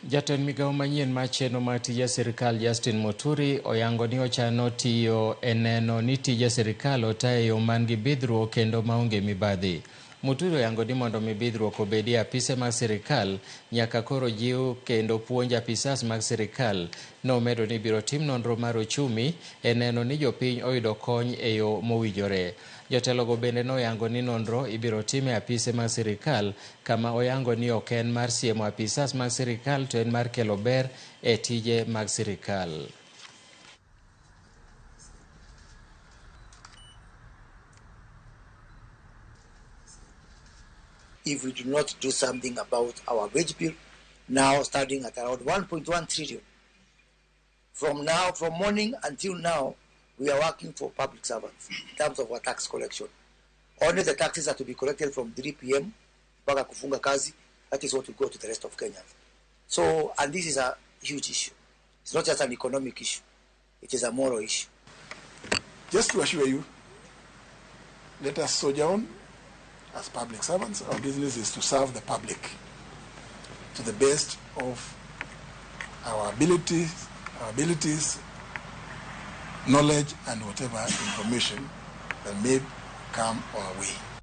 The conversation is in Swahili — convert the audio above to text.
Jatend migao manyien mar chenro mar tije sirkal Justin Muturi oyango ni ochano tiyo e neno ni tije sirkal otayo e yo man gi bidhruok kendo maonge mibadhi. Muturi oyango ni mondo mi bidhruok obedie apise mag sirkal nyaka koro jiw kendo puonj apisas mag sirkal. Nomedo ni biro tim nonro mar ochumi e neno ni jopiny oyudo kony e yo mowinjore. Jotelogo bende noyango ni nonro ibiro tim e apise mag sirkal, kama oyango ni ok en mar siemo apisas mag sirkal to en mar kelo ber e tije mag sirkal. If we do not do something about our wage bill, now starting at around 1.1 trillion. From morning until now, we are working for public servants in terms of our tax collection. Only the taxes are to be collected from 3 p.m. mpaka kufunga kazi. That is what will go to the rest of Kenyans. So, and this is a huge issue. It's not just an economic issue. It is a moral issue. Just to assure you, let us sojourn as public servants. Our business is to serve the public to the best of our abilities, knowledge, and whatever information that may come our way.